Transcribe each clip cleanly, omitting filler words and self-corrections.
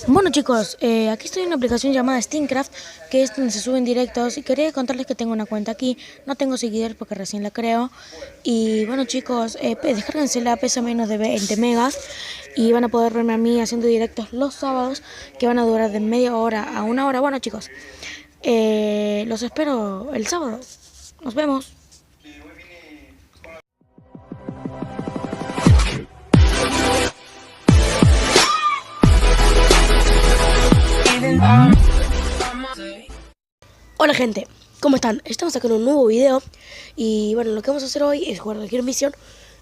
Bueno chicos, aquí estoy en una aplicación llamada Steamcraft, que es donde se suben directos, y quería contarles que tengo una cuenta aquí. No tengo seguidores porque recién la creo. Y bueno chicos, descárguensela, pesa menos de 20 megas y van a poder verme a mí haciendo directos los sábados, que van a durar de media hora a una hora. Bueno chicos, los espero el sábado. Nos vemos. Hola gente, ¿cómo están? Estamos acá en un nuevo video. Y bueno, lo que vamos a hacer hoy es jugar cualquier misión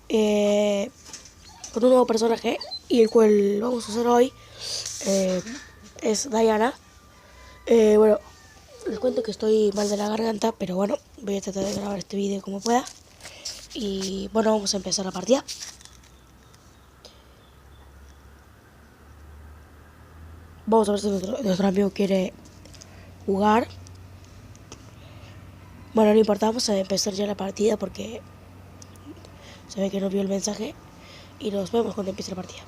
con un nuevo personaje. Y el cual vamos a hacer hoy es Diana. Bueno, les cuento que estoy mal de la garganta, pero bueno, voy a tratar de grabar este video como pueda. Y bueno, vamos a empezar la partida. Vamos a ver si nuestro amigo quiere jugar. Bueno, no importa, vamos a empezar ya la partida porque se ve que no vio el mensaje. Y nos vemos cuando empiece la partida.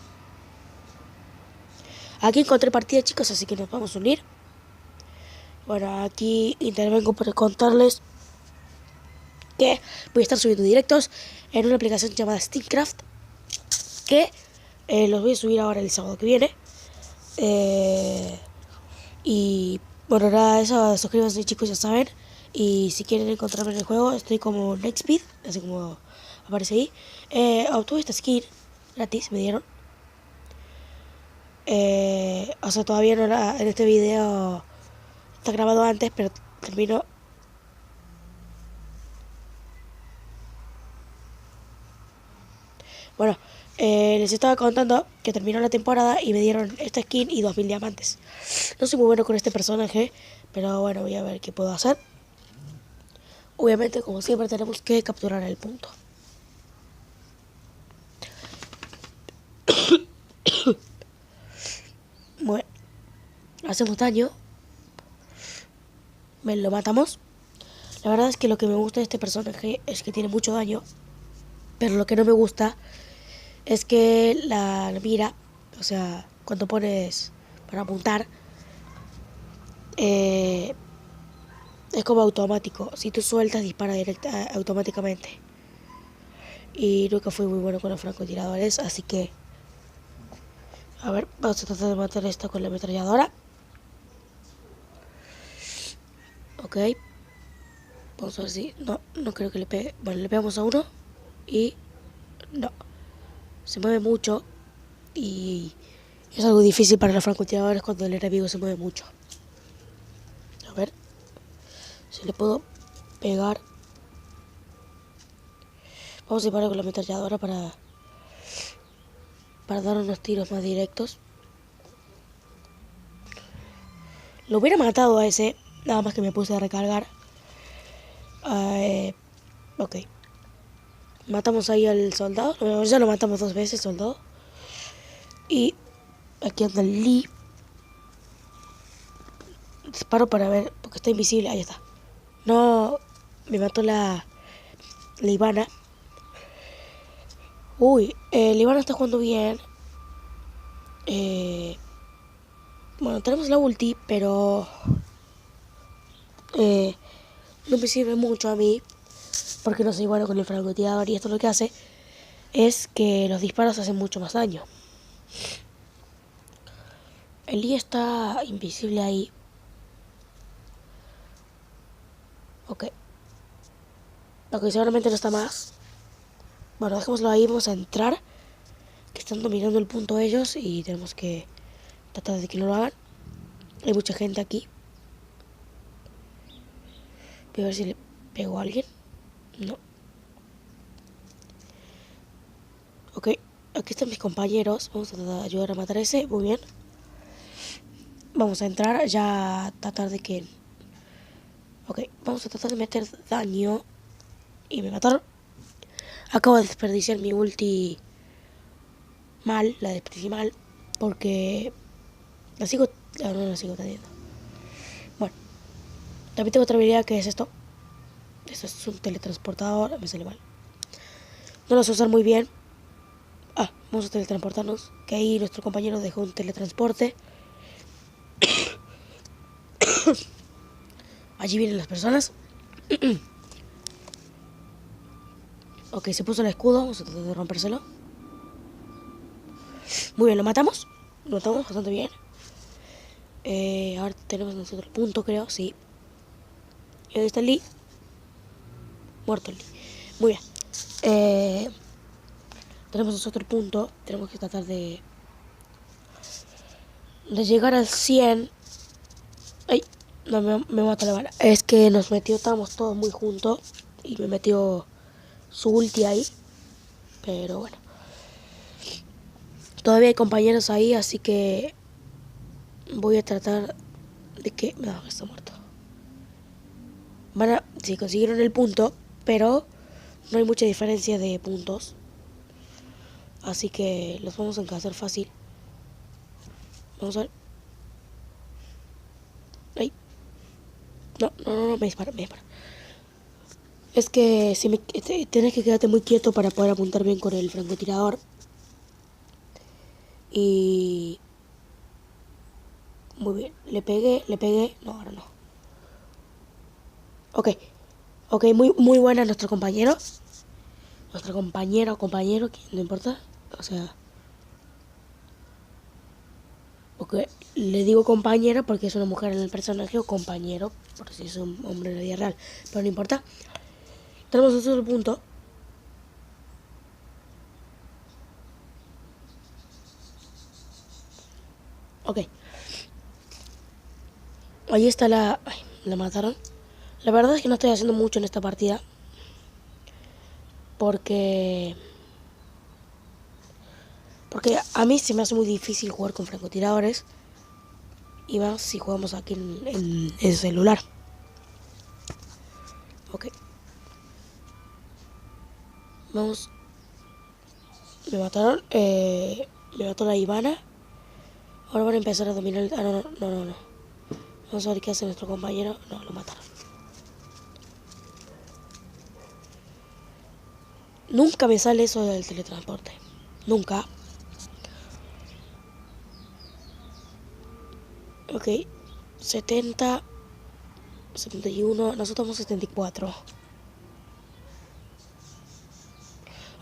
Aquí encontré partida, chicos, así que nos vamos a unir. Bueno, aquí intervengo para contarles que voy a estar subiendo directos en una aplicación llamada Steamcraft, que los voy a subir ahora el sábado que viene. Y bueno, nada, eso, suscríbanse chicos, ya saben. Y si quieren encontrarme en el juego, estoy como Nextbeat, así como aparece ahí. Obtuve esta skin gratis, me dieron. O sea, todavía no en este video está grabado antes, pero termino. Bueno, les estaba contando que terminó la temporada y me dieron esta skin y 2000 diamantes. No soy muy bueno con este personaje, pero bueno, voy a ver qué puedo hacer. Obviamente, como siempre, tenemos que capturar el punto. Bueno, hacemos daño. Lo matamos. La verdad es que lo que me gusta de este personaje es que tiene mucho daño. Pero lo que no me gusta es que la mira, o sea, cuando pones para apuntar, es como automático. Si tú sueltas, dispara automáticamente. Y nunca fui muy bueno con los francotiradores, así que... A ver, vamos a tratar de matar esta con la ametralladora. Ok. Vamos a ver si... No creo que le pegue. Bueno, le pegamos a uno. Y... No. Se mueve mucho. Y... es algo difícil para los francotiradores cuando el enemigo se mueve mucho. A ver. Si le puedo pegar. Vamos a disparar con la ametralladora para dar unos tiros más directos. Lo hubiera matado a ese, nada más que me puse a recargar. Ok. Matamos ahí al soldado. Ya lo matamos 2 veces, soldado. Y aquí anda el Lee. Disparo para ver, porque está invisible. Ahí está. No, me mató la Ivana. Uy, la Ivana está jugando bien. Bueno, tenemos la ulti, pero no me sirve mucho a mí, porque no soy bueno con el francotirador. Y esto lo que hace es que los disparos hacen mucho más daño. El Lee está invisible ahí. Ok. Ok, seguramente no está más. Bueno, dejémoslo ahí, vamos a entrar. Que están dominando el punto ellos y tenemos que tratar de que no lo hagan. Hay mucha gente aquí. Voy a ver si le pego a alguien. No. Ok, aquí están mis compañeros. Vamos a tratar de ayudar a matar a ese. Muy bien. Vamos a entrar ya a tratar de que... Ok, vamos a tratar de meter daño. Y me mataron. Acabo de desperdiciar mi ulti mal, la desperdicié mal. Porque la sigo... No, no la sigo teniendo. Bueno, también tengo otra habilidad que es esto. Esto es un teletransportador. Me sale mal. No lo sé usar muy bien. Vamos a teletransportarnos. Que ahí nuestro compañero dejó un teletransporte. Allí vienen las personas. Ok, se puso el escudo. Vamos a tratar de rompérselo. Muy bien, lo matamos. Lo matamos bastante bien. Ahora tenemos nosotros el punto, creo. Sí. Y ahí está el Lee. Muerto el Lee. Muy bien. Tenemos nosotros el punto. Tenemos que tratar de llegar al 100. Ay, no, me mata la bala. Es que nos metió, estábamos todos muy juntos. Y me metió su ulti ahí. Pero bueno. Todavía hay compañeros ahí, así que voy a tratar de que... No, está muerto. Sí, consiguieron el punto, pero no hay mucha diferencia de puntos. Así que los vamos a encajar fácil. Vamos a ver. Ay. No, me dispara. Es que si tienes que quedarte muy quieto para poder apuntar bien con el francotirador. Y... Muy bien, le pegué. No, ahora no. Ok, muy buena nuestro compañero. Nuestro compañero, que no importa. O sea... Porque le digo compañero porque es una mujer en el personaje, o compañero, por si es un hombre en la vida real. Pero no importa. Tenemos otro punto. Ok. Ahí está la... Ay, la mataron. La verdad es que no estoy haciendo mucho en esta partida. Porque a mí se me hace muy difícil jugar con francotiradores. Y más si jugamos aquí en el celular. Ok. Vamos. Me mataron. Me mató la Ivana. Ahora van a empezar a dominar el... Ah, no. Vamos a ver qué hace nuestro compañero. No, lo mataron. Nunca me sale eso del teletransporte. Nunca. Ok. 70. 71. Nosotros somos 74.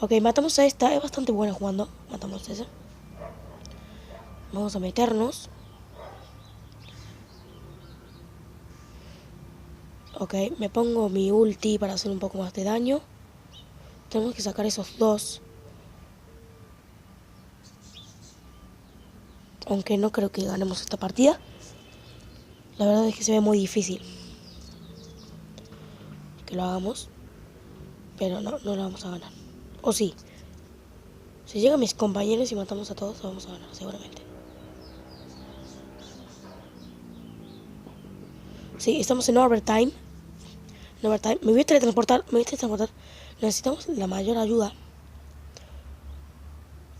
Ok, matamos a esta. Es bastante buena jugando. Matamos a esa. Vamos a meternos. Ok, me pongo mi ulti para hacer un poco más de daño. Tenemos que sacar esos dos. Aunque no creo que ganemos esta partida. La verdad es que se ve muy difícil que lo hagamos. Pero no lo vamos a ganar. O sí. Si llegan mis compañeros y matamos a todos, lo vamos a ganar, seguramente. Sí, estamos en overtime. Me voy a teletransportar. Necesitamos la mayor ayuda.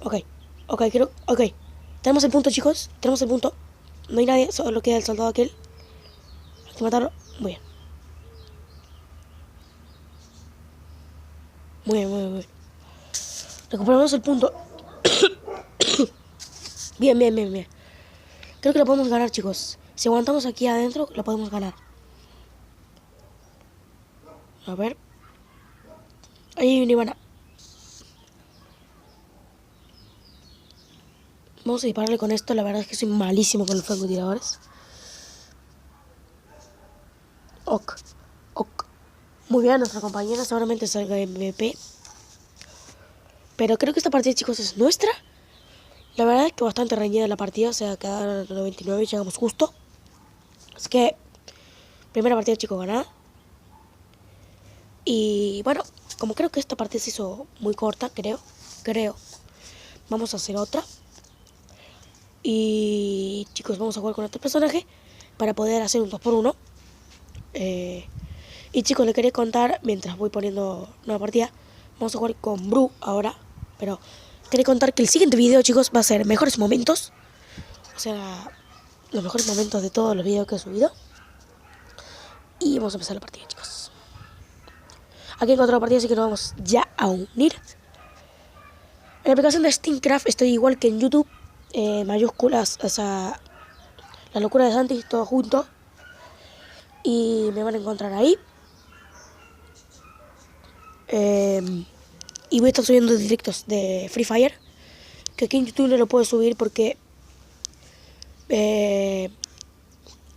Ok, creo... Ok. Tenemos el punto, chicos. Tenemos el punto. No hay nadie, solo queda el soldado aquel. Hay que matarlo. Muy bien. Muy bien. Recuperamos el punto. Bien. Creo que lo podemos ganar, chicos. Si aguantamos aquí adentro, lo podemos ganar. A ver. Ahí hay una Ivana. Vamos a dispararle con esto. La verdad es que soy malísimo con los francotiradores. Ok. Muy bien, nuestra compañera seguramente salga MVP. Pero creo que esta partida, chicos, es nuestra. La verdad es que bastante reñida la partida. O sea, quedaron 99 y llegamos justo. Así que, primera partida, chicos, ganada. Y bueno, como creo que esta partida se hizo muy corta, creo. Vamos a hacer otra. Y chicos, vamos a jugar con este personaje para poder hacer un 2x1. Y chicos, les quería contar, mientras voy poniendo nueva partida, vamos a jugar con Bru ahora. Pero quería contar que el siguiente video, chicos, va a ser mejores momentos. O sea, los mejores momentos de todos los videos que he subido. Y vamos a empezar la partida, chicos. Aquí encontré la partida, así que nos vamos ya a unir. En la aplicación de Steamcraft estoy igual que en YouTube. Mayúsculas, o sea, la locura de Santi, todo junto. Y me van a encontrar ahí. Y voy a estar subiendo directos de Free Fire. Que aquí en YouTube no lo puedo subir porque...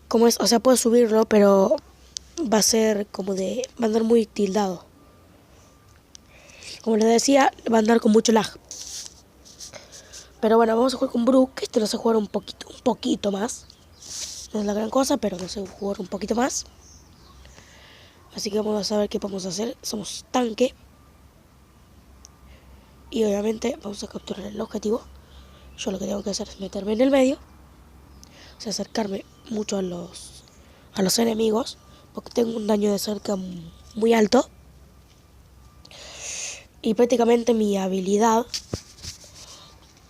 como es, o sea, puedo subirlo, pero va a ser como de... Va a andar muy tildado. Como les decía, va a andar con mucho lag. Pero bueno, vamos a jugar con Brook. Este lo sé jugar un poquito más. No es la gran cosa, pero no sé jugar un poquito más. Así que vamos a ver qué podemos hacer. Somos tanque. Y obviamente vamos a capturar el objetivo. Yo lo que tengo que hacer es meterme en el medio. O sea, acercarme mucho a los enemigos. Porque tengo un daño de cerca muy alto. Y prácticamente mi habilidad...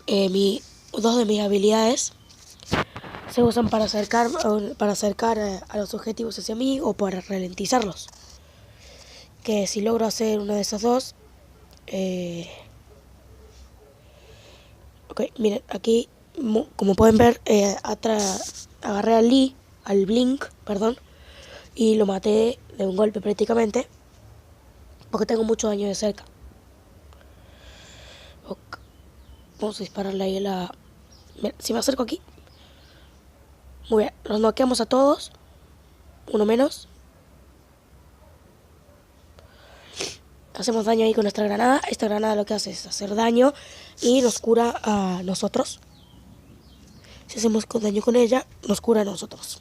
dos de mis habilidades se usan para acercar a los objetivos hacia mí o para ralentizarlos. Que si logro hacer una de esas dos... ok, miren, aquí como pueden ver, agarré al Blink, perdón, y lo maté de un golpe prácticamente, porque tengo mucho daño de cerca. Ok, vamos a dispararle ahí a la... Mira, si me acerco aquí... Muy bien, los noqueamos a todos. Uno menos. Hacemos daño ahí con nuestra granada. Esta granada lo que hace es hacer daño y nos cura a nosotros. Si hacemos daño con ella, nos cura a nosotros.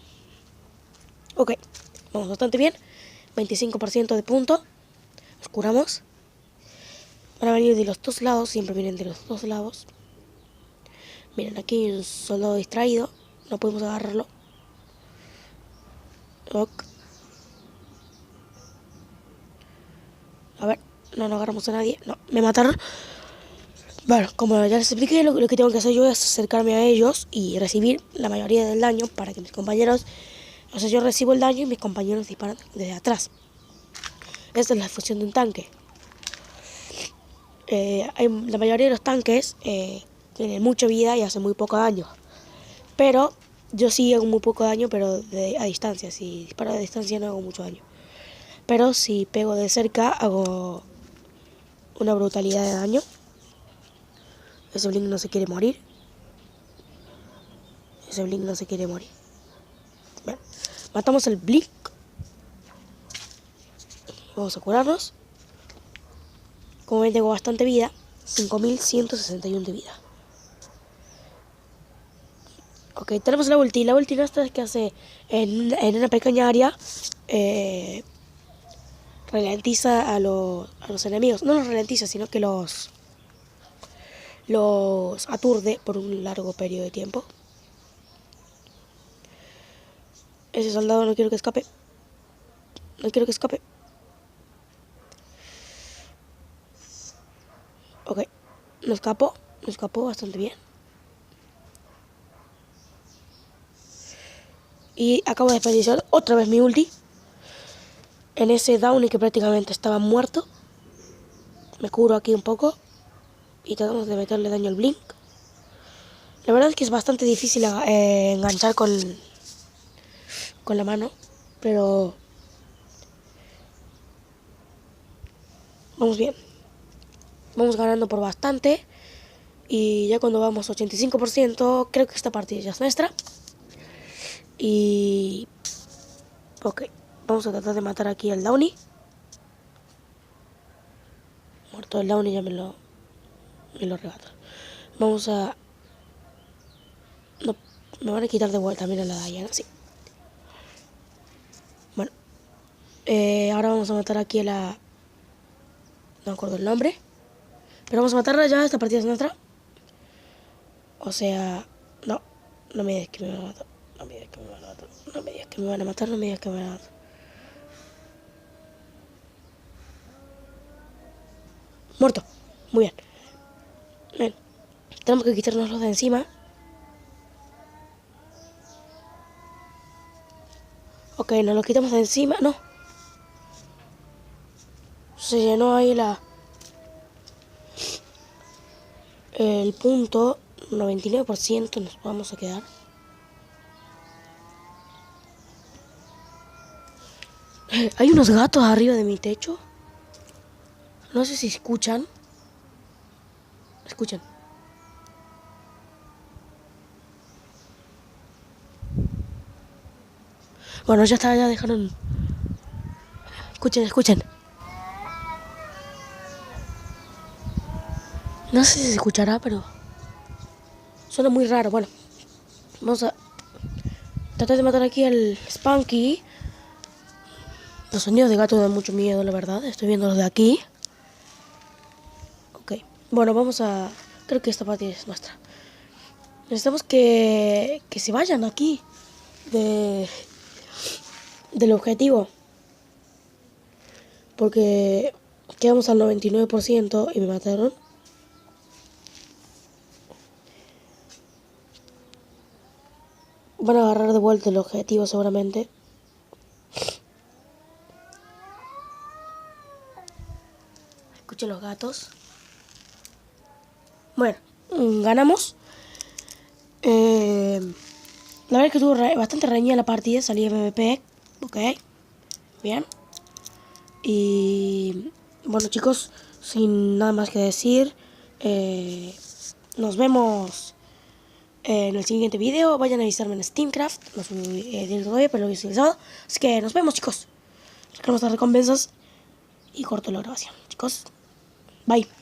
Ok, vamos bastante bien. 25% de punto. Nos curamos. Van a venir de los dos lados, siempre vienen de los dos lados. Miren, aquí hay un soldado distraído. No podemos agarrarlo. Ok. A ver, no agarramos a nadie. No, me mataron. Bueno, como ya les expliqué, lo que tengo que hacer yo es acercarme a ellos y recibir la mayoría del daño para que mis compañeros... O sea, yo recibo el daño y mis compañeros disparan desde atrás. Esta es la función de un tanque. La mayoría de los tanques tienen mucha vida y hacen muy poco daño. Pero yo sí hago muy poco daño, pero a distancia. Si disparo a distancia no hago mucho daño. Pero si pego de cerca hago una brutalidad de daño. Ese Blink no se quiere morir. Ese Blink no se quiere morir. Bueno, matamos el Blink. Vamos a curarnos. Como ven, tengo bastante vida. 5161 de vida. Ok, tenemos la ulti. La ulti nuestra es que hace en una pequeña área. Ralentiza a los enemigos. No los ralentiza, sino que los aturde por un largo periodo de tiempo. Ese soldado no quiero que escape. No quiero que escape. Ok, no escapó bastante bien. Y acabo de desperdiciar otra vez mi ulti en ese Downy que prácticamente estaba muerto. Me curo aquí un poco y tratamos de meterle daño al Blink. La verdad es que es bastante difícil enganchar con la mano, pero vamos bien. Vamos ganando por bastante. Y ya cuando vamos 85%, creo que esta partida ya es nuestra. Y... ok, vamos a tratar de matar aquí al Downy. Muerto el Downy, ya me lo arrebata. Vamos a... no, me van a quitar de vuelta, mira la Diana, sí. Bueno, ahora vamos a matar aquí a la... no me acuerdo el nombre. Pero vamos a matarla ya, esta partida es nuestra. O sea... no me digas que me van a matar. No me digas que me van a matar. No me digas que me van a matar, no me digas que me van a matar. Muerto. Muy bien. Bien. Tenemos que quitarnos de encima. Ok, nos lo quitamos de encima. No. Se llenó ahí el punto. 99% nos vamos a quedar. Hay unos gatos arriba de mi techo. No sé si escuchan. Escuchen. Bueno, ya está, ya dejaron. Escuchen, escuchen. No sé si se escuchará, pero suena muy raro. Bueno, vamos a tratar de matar aquí al Spunky. Los sonidos de gato dan mucho miedo, la verdad. Estoy viendo los de aquí. Ok. Bueno, vamos a... Creo que esta parte es nuestra. Necesitamos que se vayan aquí del objetivo. Porque quedamos al 99% y me mataron. Van a agarrar de vuelta el objetivo seguramente. Escuchen los gatos. Bueno, ganamos. La verdad es que estuvo bastante reñida la partida. Salí MVP. Ok. Bien. Y bueno, chicos, sin nada más que decir, nos vemos en el siguiente video. Vayan a visitarme en Steamcraft. No subí directo todavía, pero lo hice el sábado. Así que nos vemos, chicos. Sacamos las recompensas y corto la grabación. Chicos, bye.